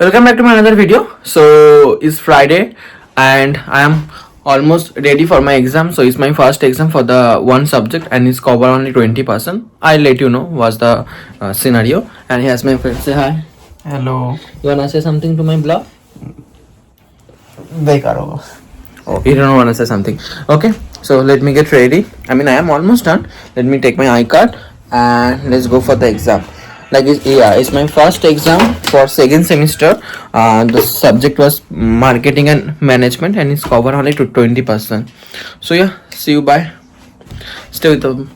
Welcome back to my another video. So it's Friday and I am almost ready for my exam. So it's my first exam for the one subject and it's cover only 20%. I'll let you know what's the scenario. And here's my friend. Say hi. Hello. You wanna say something to my blog? Bekaro. Oh, you don't wanna say something. Okay. So let me get ready. I am almost done. Let me take my iCard and let's go for the exam. It's my first exam for second semester. The subject was marketing and management and it's cover only to 20%. So yeah, see you, bye. Stay with the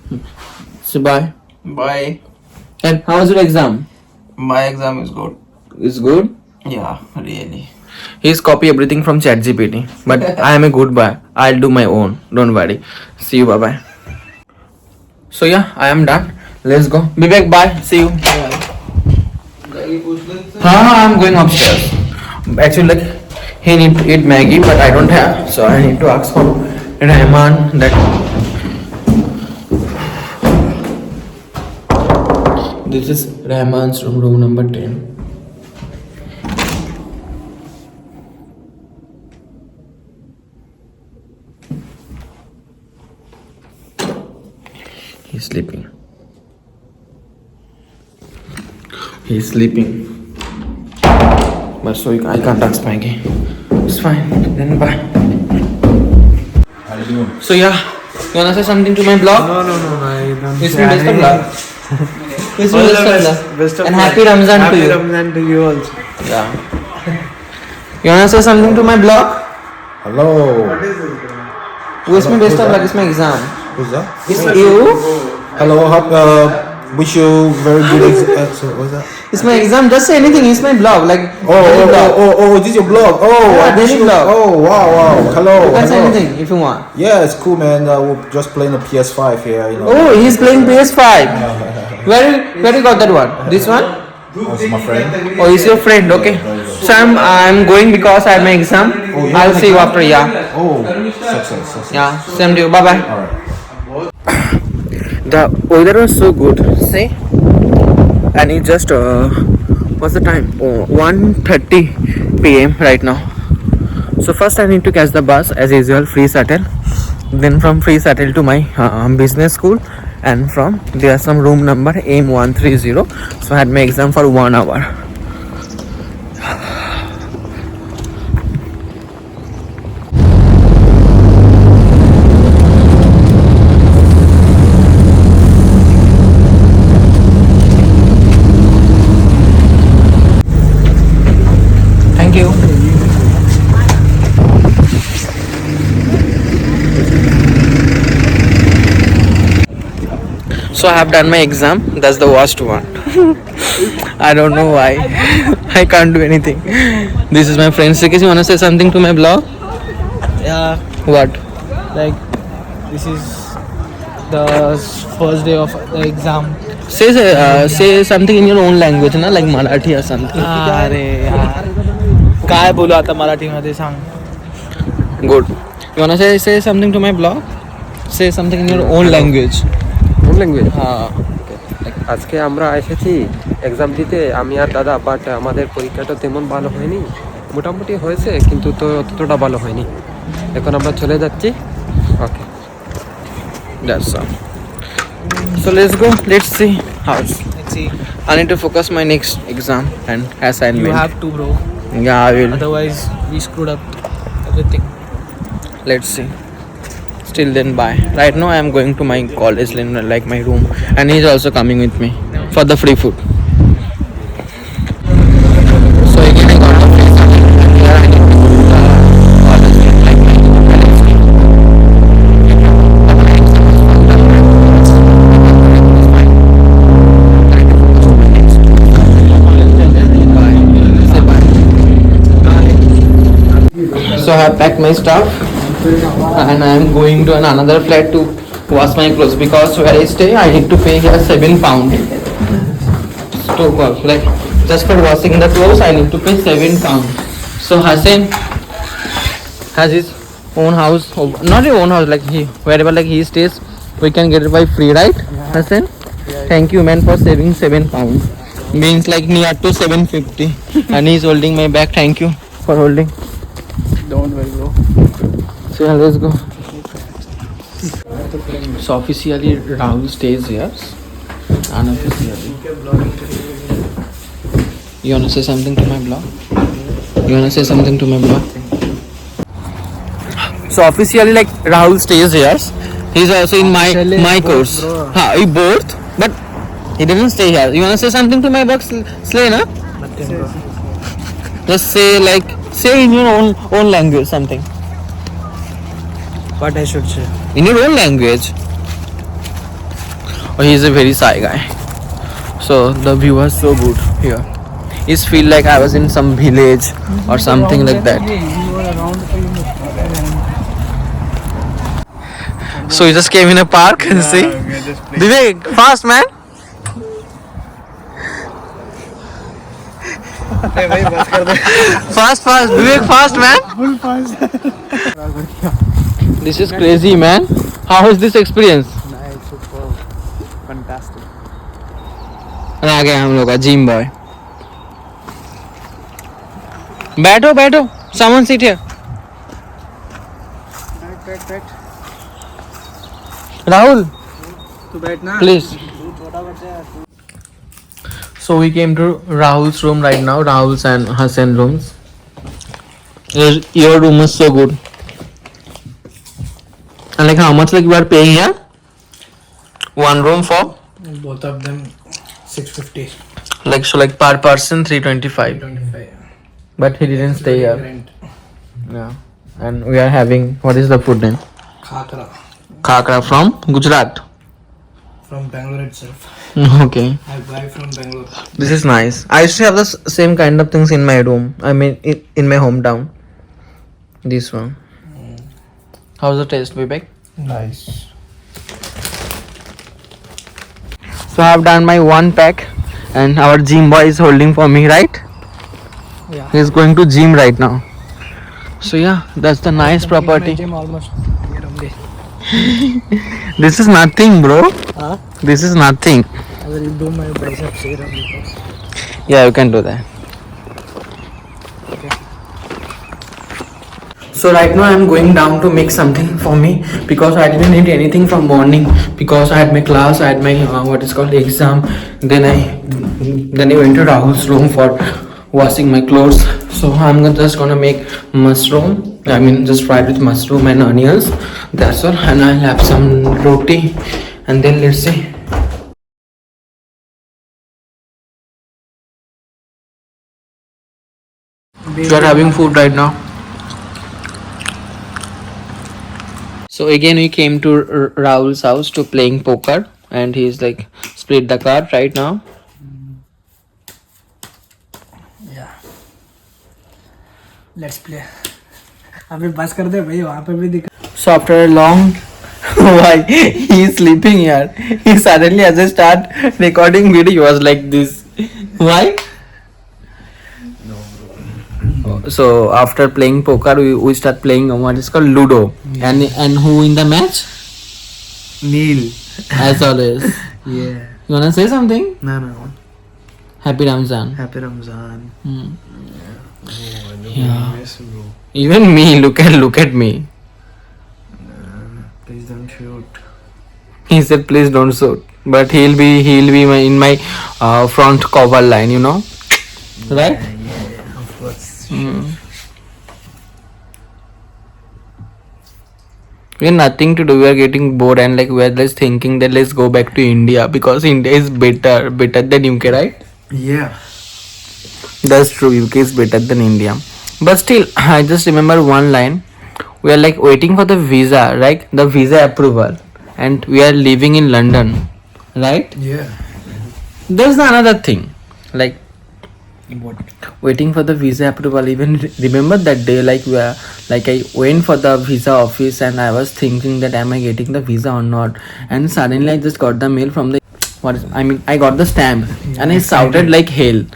see, bye. Bye. And how was your exam? My exam is good. It's good. Yeah, really. He's copy everything from ChatGPT, but I am a good boy. I'll do my own. Don't worry. See you, bye bye. So yeah, I am done. Let's go. Vivek, bye. See you. I'm going upstairs. Actually, he need to eat Maggie, but I don't have, so I need to ask for Rahman that. This is Rahman's room number 10. He's sleeping. He's sleeping. But so I can't ask Maggie. It's fine. Then bye. So yeah, you wanna say something to my blog? No, I don't. It's been best of luck. It's been best of luck. And happy Ramzan to you. Happy Ramzan to you also. Yeah. You wanna say something to my blog? Hello. Wish me best of luck. It's my exam. Who's that? It's you. Hello. Wish you very good what's that? It's my exam. Just say anything. It's my blog. Like This is your blog. Yeah, I wish daily you- blog. Oh, wow. Hello. You can say hello. anything if you want. Yeah, it's cool, man. We're just playing the PS5 here, you know. Oh, he's playing PS5. Where you got that one? This one? That's my friend. Oh, he's your friend. Okay. So I'm going because I have my exam. you I'll have see you exam? after. Yeah. Oh, success. Yeah. Same to you. Bye bye. Alright. The weather was so good. See? And it just what's the time? 1:30 p.m. right now. So first I need to catch the bus as usual, free shuttle. Then from free shuttle to my business school, and from there some room number M130. So I had my exam for 1 hour. Thank you. So I have done my exam. That's the worst one. I don't know why. I can't do anything. This is my friend Sikis. You wanna say something to my blog? Yeah, What? like this is the first day of the exam. Say something in your own language, na, like Marathi or something. अरे यार काय बोलू आता मराठीमध्ये सांग. Good. You wanna say something to my blog? Say something in your own language. কোন language হ্যাঁ। আজকে আমরা এসেছি এক্সাম দিতে আমি আর দাদা, বাট আমাদের পরীক্ষাটা তেমন ভালো হয়নি, মোটামুটি হয়েছে কিন্তু তো অতটা ভালো হয়নি। এখন আমরা চলে যাচ্ছি। ওকে, That's all. So let's go. Let's see how. Let's see. I need to focus my next exam and assignment. You have to, bro. Yeah, I will. Otherwise, we screwed up everything. Let's see. Still then bye. Right now I am going to my college, like my room, and he's also coming with me for the free food. So again I got the free food. Here I need to go to the college, like my college. Say bye. So I have packed my stuff and I am going to another flat to wash my clothes because where I stay I need to pay here £7. So like just for washing the clothes I need to pay £7. So Hassan has his own house, not his own house, like wherever like he stays we can get it by free, right? Hassan? Thank you man for saving £7. Means like near to 750. And he's holding my bag. Thank you for holding. Don't worry, bro. So yeah, let's go. So officially Rahul stays here. Unofficially. You wanna say something to my blog? You wanna say something to my blog? So officially like Rahul stays here. He's also in my course. Ha, we both, but he didn't stay here. You wanna say something to my blog, Slay, na? Nothing, bro. Just say in your own language something. What I should say? In your own language. Oh, he's a very shy guy. So the view was so good here. It feel like I was in some village or something like that. So you just came in a park, see? Vivek, fast man. Fast, Vivek, fast man. Full fast. This is crazy, man. How was this experience? Nice, super, fantastic. और आ गए हम लोग का gym boy. बैठो. Someone sit here. बैठ. Rahul, तू बैठ ना. please. So we came to Rahul's room right now. Rahul's and Hassan rooms. Your room is so good. And like how much like you are paying here? One room for? Both of them 650. Like so like per person 325. 25. But he didn't stay here. Rent. Yeah. And we are having, what is the food name? Khakra. Khakra from Gujarat. From Bangalore itself. Okay. I buy from Bangalore. This is nice. I used to have the same kind of things in my room. I mean, in my hometown. This one. How's the taste, Vivek? Nice. So I have done my one pack, and our gym boy is holding for me, right? Yeah. He's going to gym right now. So yeah, that's the nice property. Gym almost here only. This is nothing, bro. Huh? This is nothing. I will do my biceps here only. Yeah, you can do that. So right now I'm going down to make something for me because I didn't eat anything from morning because I had my class, I had my what is called exam. Then I went to Rahul's room for washing my clothes. So I'm just gonna make mushroom. I mean just fried with mushroom and onions. That's all. And I'll have some roti. And then let's see. You are having food right now. So again we came to Rahul's house to playing poker and he's like split the card right now. Yeah. Let's play. अभी बस कर दे भाई वहाँ पे भी दिखा. So after a long why he is sleeping here. He suddenly as I start recording video he was like this. Why? So after playing poker we start playing what is called Ludo. And who in the match? Neil. As always. Yeah. You wanna say something? No. Happy Ramzan. Happy Ramzan. Yeah. Even me, look at me. Please don't shoot. He said please don't shoot. But he'll be in my front cover line, you know? Right? Yeah, of course. We have nothing to do. We are getting bored and like we are just thinking that let's go back to India because India is better than UK, right? Yeah. That's true. UK is better than India. But still, I just remember one line. We are like waiting for the visa, right? The visa approval, and we are living in London, right? Yeah. There's another thing, like What? waiting for the visa approval. Even remember that day, like I went for the visa office and I was thinking that am I getting the visa or not, and suddenly I just got the mail from the I got the stamp and I shouted like hell.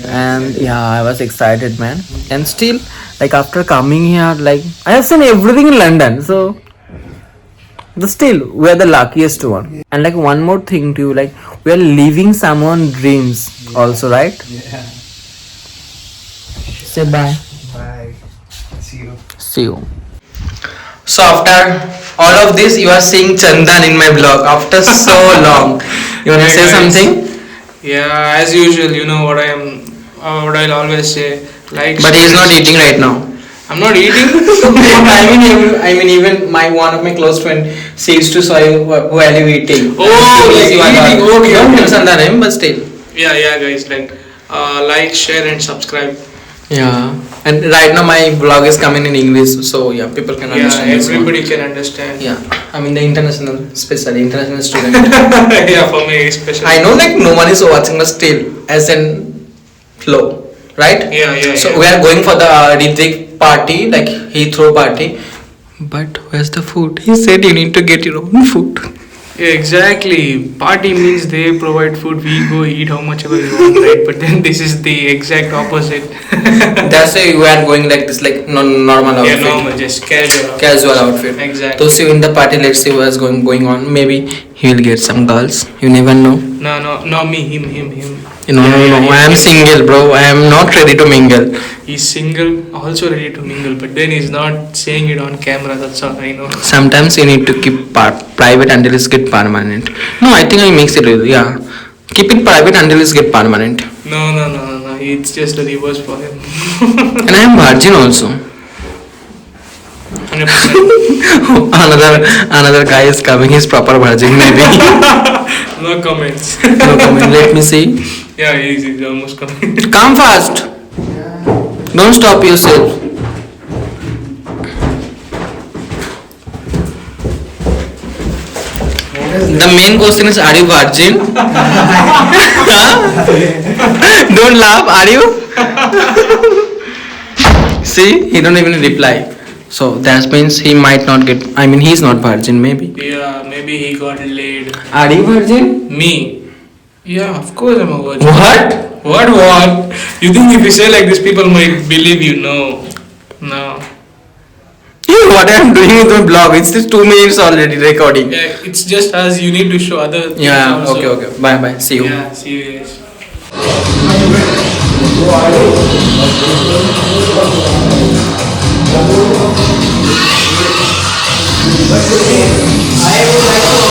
And I was excited, man. And still, like after coming here, like I have seen everything in London, so But still, we are the luckiest one. And like one more thing to you, like we are living someone's dreams also, right? Yeah. Say bye. Bye. See you. See you. So after all of this, you are seeing Chandan in my vlog after so long. You wanna Yeah, say guys. something? Yeah, as usual, you know what what I'll always say. Like, But he is not eating right now. I'm not eating. I mean, even one of my close friend says to Soy, while you eating. Oh, like eating, okay, Don't okay. mention the name, but still. Yeah, guys. Like, share, and subscribe. Yeah. And right now my vlog is coming in English, so yeah, people can Yeah, understand. this one. everybody can understand. Yeah. I mean the international, especially international student. Yeah, for me especially. I know like no one is watching, but still, as in flow, right? Yeah. So yeah. we are going for the Ritik party, like he throw party. But where's the food? He said you need to get your own food. Yeah, exactly. Party means they provide food. We go eat how much ever we want, right? But then this is the exact opposite. That's why we are going like this, like normal Yeah, outfit. normal, just casual. Casual outfit. Exactly. So see in the party, let's see what's going on. Maybe he will get some girls. You never know. No, me, him. No, I am single, bro. I am not ready to mingle. He's single, also ready to mingle, but then he's not saying it on camera. That's all I know. Sometimes you need to keep private until it's get permanent. No, I think I mix it with, yeah. Keep it private until it's get permanent. No. It's just the reverse for him. And I am virgin also. 100%. another guy is coming. He's proper virgin maybe. No comments. No comment. Let me see. Yeah, he's almost coming. Come fast. Don't stop yourself. The main question is, are you virgin? Don't laugh. Are you? See, he don't even reply. So that means he might not get. I mean, he's not virgin. Maybe. Yeah, maybe he got laid. Are you virgin? Me? Yeah, of course I'm a virgin. What? What? You think if you say like this, people might believe you? No. What I am doing with my blog? It's just 2 minutes already recording. Yeah, it's just as you need to show other things Yeah. also. Okay. Bye. See you. Yeah, see you guys. Let's